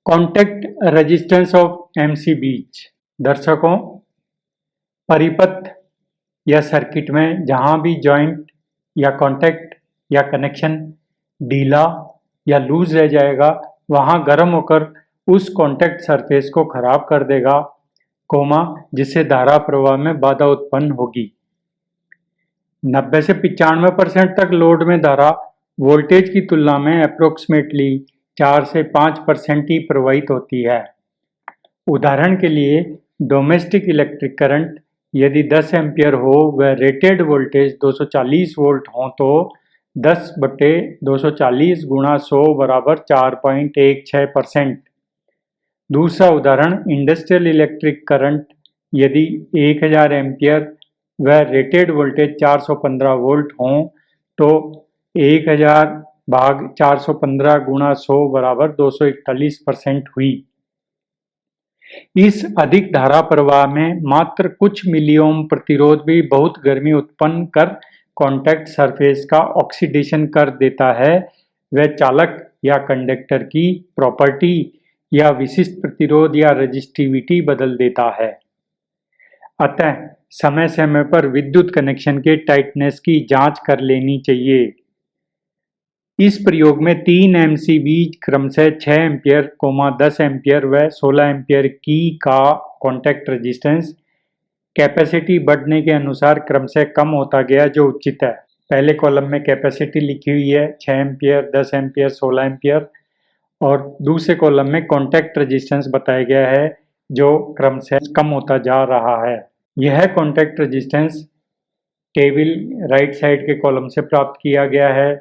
Contact resistance of MCBs. दर्शकों, परिपथ या सर्किट में जहां भी जॉइंट या कॉन्टैक्ट या कनेक्शन ढीला या लूज रह जाएगा वहां गर्म होकर उस कॉन्टैक्ट सरफेस को खराब कर देगा, जिससे धारा प्रवाह में बाधा उत्पन्न होगी। 90 से 95% तक लोड में धारा वोल्टेज की तुलना में अप्रोक्सीमेटली 4 से 5% ही प्रवाहित होती है। उदाहरण के लिए डोमेस्टिक इलेक्ट्रिक करंट यदि 10 एम्पियर हो व रेटेड वोल्टेज 240 वोल्ट हो तो 10/240 गुणा 100 बराबर 4.16%। दूसरा उदाहरण इंडस्ट्रियल इलेक्ट्रिक करंट यदि 1000 एम्पियर व रेटेड वोल्टेज 415 वोल्ट हो तो 1000 भाग 415 गुणा 100 बराबर 241% हुई। इस अधिक धारा प्रवाह में मात्र कुछ मिली ओम प्रतिरोध भी बहुत गर्मी उत्पन्न कर कॉन्टैक्ट सरफेस का ऑक्सीडेशन कर देता है व चालक या कंडक्टर की प्रॉपर्टी या विशिष्ट प्रतिरोध या रेजिस्टिविटी बदल देता है। अतः समय समय पर विद्युत कनेक्शन के टाइटनेस की जांच कर लेनी चाहिए। इस प्रयोग में 3 एमसीबी क्रमशः 6 एम्पियर, 10 एम्पियर व 16 एम्पियर की का कॉन्टैक्ट रेजिस्टेंस कैपेसिटी बढ़ने के अनुसार क्रमशः कम होता गया जो उचित है। पहले कॉलम में कैपेसिटी लिखी हुई है 6 एम्पियर, 10 एम्पियर, 16 एम्पियर और दूसरे कॉलम में कॉन्टैक्ट रेजिस्टेंस बताया गया है जो क्रमशः कम होता जा रहा है। यह contact resistance table right side के कॉलम से प्राप्त किया गया है।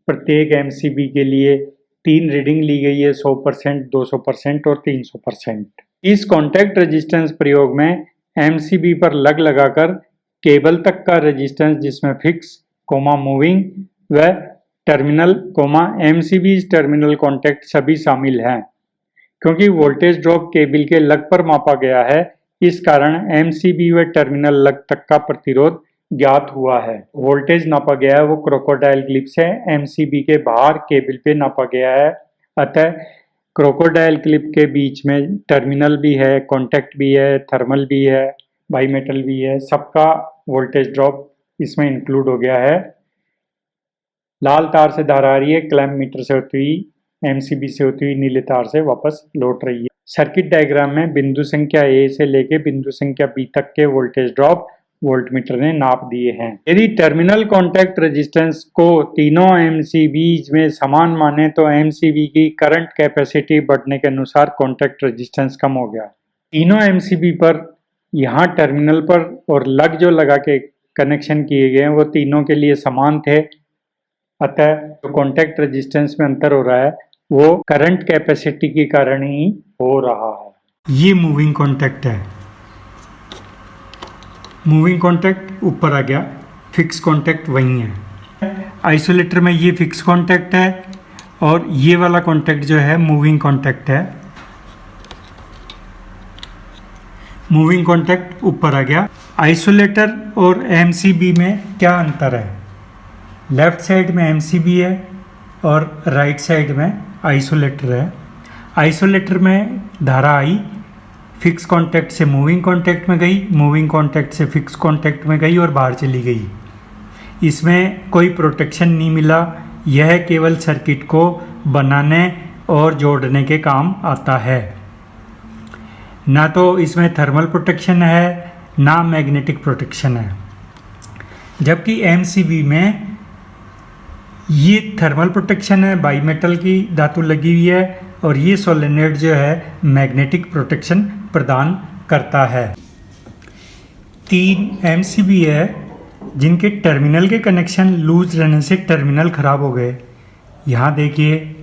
प्रत्येक एमसीबी के लिए 3 रीडिंग ली गई है 100%, 200% और 300%। इस कॉन्टैक्ट रेजिस्टेंस प्रयोग में एमसीबी पर लगाकर केबल तक का रेजिस्टेंस जिसमें फिक्स, मूविंग व टर्मिनल, एमसीबी टर्मिनल कॉन्टैक्ट सभी शामिल हैं। क्योंकि वोल्टेज ड्रॉप केबल के लग पर मापा गया है, इस कारण एमसीबी व टर्मिनल लग तक का प्रतिरोध ज्ञात हुआ है। वोल्टेज नापा गया है वो क्रोकोडाइल क्लिप से एमसीबी के बाहर केबल पे नापा गया है। अतः क्रोकोडाइल क्लिप के बीच में टर्मिनल भी है, कॉन्टैक्ट भी है, थर्मल भी है, बाईमेटल भी है, सबका वोल्टेज ड्रॉप इसमें इंक्लूड हो गया है। लाल तार से धारा आ रही है, क्लैम्प मीटर से होती हुई, एमसीबी से होती हुई नीले तार से वापस लौट रही है। सर्किट डायग्राम में बिंदु संख्या ए से लेके बिंदु संख्या बी तक के वोल्टेज ड्रॉप वोल्टमीटर ने नाप दिए हैं। यदि टर्मिनल कॉन्टैक्ट रेजिस्टेंस को तीनों एमसीबी में समान माने तो एमसीबी की करंट कैपेसिटी बढ़ने के अनुसार कॉन्टैक्ट रेजिस्टेंस कम हो गया। तीनों एमसीबी पर यहाँ टर्मिनल पर और लग जो लगा के कनेक्शन किए गए हैं वो तीनों के लिए समान थे। अतः जो कॉन्टैक्ट रेजिस्टेंस में अंतर हो रहा है वो करंट कैपेसिटी के कारण ही हो रहा है। ये मूविंग कॉन्टैक्ट है। मूविंग कॉन्टैक्ट ऊपर आ गया, फिक्स कॉन्टैक्ट वहीं है। आइसोलेटर में ये फिक्स कॉन्टैक्ट है और ये वाला कॉन्टैक्ट जो है मूविंग कॉन्टैक्ट है। मूविंग कॉन्टैक्ट ऊपर आ गया। आइसोलेटर और एमसीबी में क्या अंतर है? लेफ्ट साइड में एमसीबी है और राइट साइड में आइसोलेटर है। आइसोलेटर में धारा आई फिक्स कॉन्टैक्ट से मूविंग कॉन्टैक्ट में गई, मूविंग कॉन्टैक्ट से फिक्स कॉन्टैक्ट में गई और बाहर चली गई। इसमें कोई प्रोटेक्शन नहीं मिला। यह केवल सर्किट को बनाने और जोड़ने के काम आता है। ना तो इसमें थर्मल प्रोटेक्शन है ना मैग्नेटिक प्रोटेक्शन है। जबकि एमसीबी में ये थर्मल प्रोटेक्शन है, बाईमेटल की धातु लगी हुई है और ये सोलेनोइड जो है मैग्नेटिक प्रोटेक्शन प्रदान करता है। 3 एमसीबी है जिनके टर्मिनल के कनेक्शन लूज रहने से टर्मिनल खराब हो गए। यहाँ देखिए,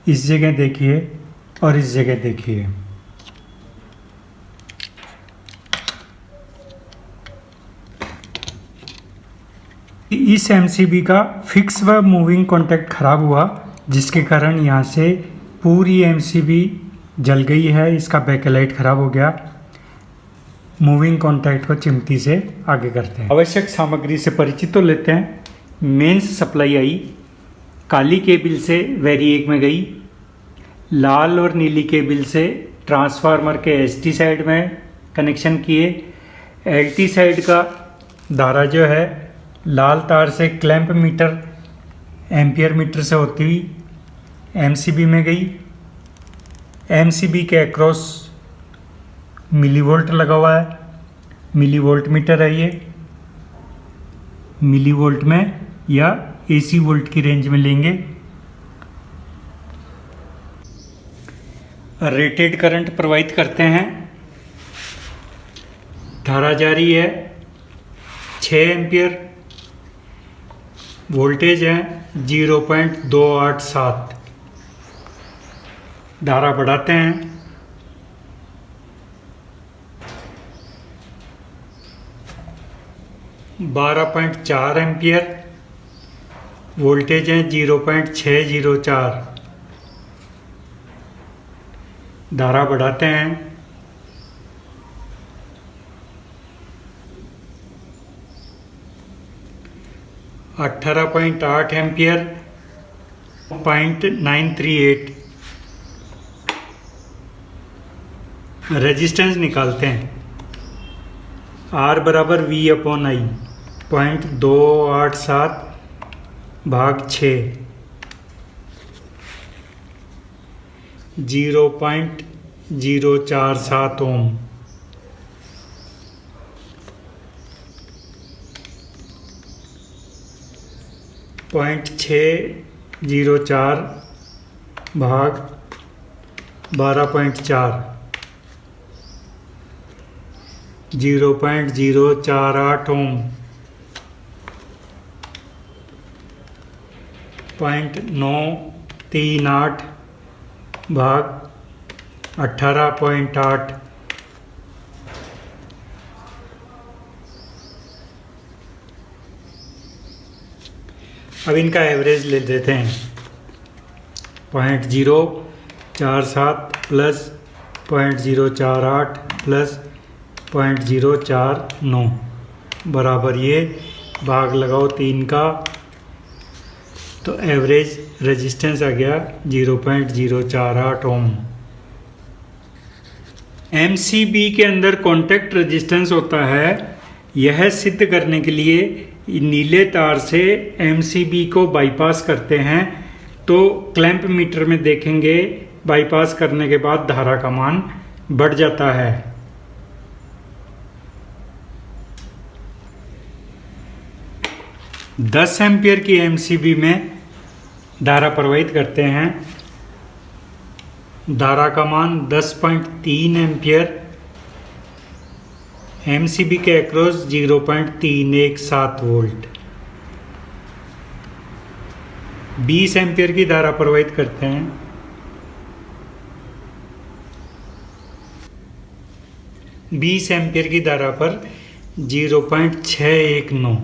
इस जगह देखिए और इस जगह देखिए। इस एमसीबी का फिक्स व मूविंग कॉन्टैक्ट खराब हुआ जिसके कारण यहाँ से पूरी एमसीबी जल गई है। इसका बैकलाइट खराब हो गया। मूविंग कॉन्टैक्ट को चिमटी से आगे करते हैं। आवश्यक सामग्री से परिचित तो लेते हैं। Mains supply I, Kali cable से वेरी 1 में गई, लाल और नीली केबल से ट्रांसफार्मर के एसटी साइड में कनेक्शन किए। एलटी साइड का धारा जो है लाल तार से क्लैंप मीटर एम्पियर मीटर से होती हुई एमसीबी में गई। एमसीबी के अक्रॉस मिलीवोल्ट लगा हुआ है, मिलीवोल्ट मीटर है ये। मिलीवोल्ट में या एसी वोल्ट की रेंज में लेंगे। रेटेड करंट प्रोवाइड करते हैं। धारा जारी है 6 एम्पियर, वोल्टेज है 0.287। धारा बढ़ाते हैं। $12.4 एम्पियर, वोल्टेज है 0.604। धारा बढ़ाते हैं। $18.8 एम्पियर, 0.938। रेजिस्टेंस निकालते हैं। R बराबर V/I, 0.287/6, 0.047 ओम। (604/12.4) 0.048 ओम। 0.938/18.8। अब इनका एवरेज ले देते हैं। 0.047 प्लस 0.048 प्लस 0.049 बराबर ये भाग लगाओ 3 का, तो एवरेज रेजिस्टेंस आ गया 0.048 ओम। एमसीबी के अंदर कॉन्टैक्ट रेजिस्टेंस होता है। यह सिद्ध करने के लिए नीले तार से एमसीबी को बाईपास करते हैं, तो क्लैंप मीटर में देखेंगे बाईपास करने के बाद धारा का मान बढ़ जाता है। $10 एम्पियर की एमसीबी में धारा प्रवाहित करते हैं। धारा का मान 10.3 एम्पियर, एमसीबी के अक्रॉस 0.317 वोल्ट। 20 एम्पियर की धारा प्रवाहित करते हैं। बीस एम्पियर की धारा पर 0.619।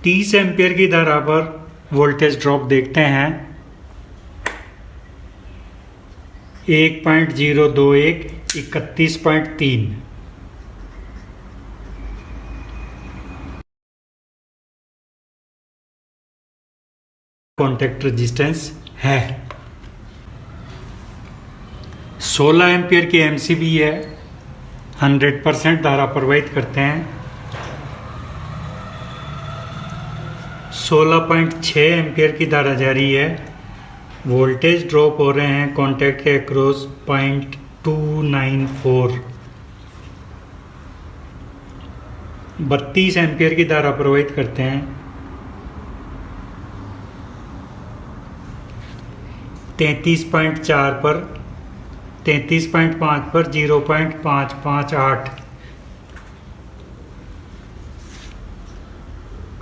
तीस एम्पियर की धारा पर वोल्टेज ड्रॉप देखते हैं। 1.021 31.3। कॉन्टैक्ट रेजिस्टेंस है। 16 एम्पियर की एमसीबी है। 100% धारा प्रवाहित करते हैं। 16.6 एम्पियर की धारा जारी है। वोल्टेज ड्रॉप हो रहे हैं कॉन्टैक्ट के अक्रॉस 0.294। 32 एम्पियर की धारा प्रवाहित करते हैं। 33.4 पर 33.5 पर 0.558।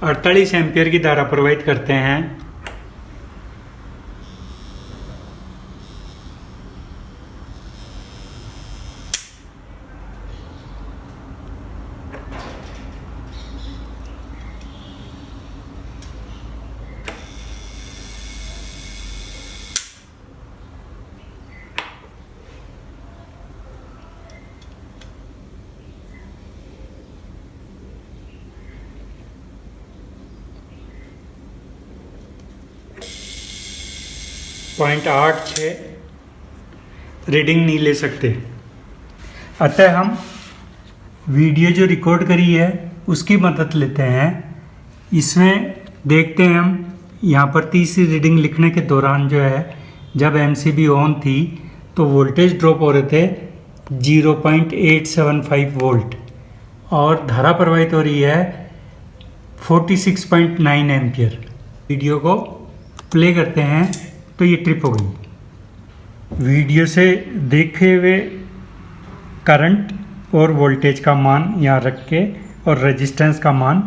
48 एम्पियर की धारा प्रवाहित करते हैं। 0.86 रीडिंग नहीं ले सकते। अतः हम वीडियो जो रिकॉर्ड करी है उसकी मदद लेते हैं। इसमें देखते हैं हम यहाँ पर तीसरी रीडिंग लिखने के दौरान जो है, जब MCB ऑन थी तो वोल्टेज ड्रॉप हो रहे थे 0.875 वोल्ट और धारा प्रवाहित हो रही है 46.9 एम्पियर। वीडियो को प्ले करते हैं तो ये ट्रिप हो गई। वीडियो से देखे हुए करंट और वोल्टेज का मान यहाँ रख के और रेजिस्टेंस का मान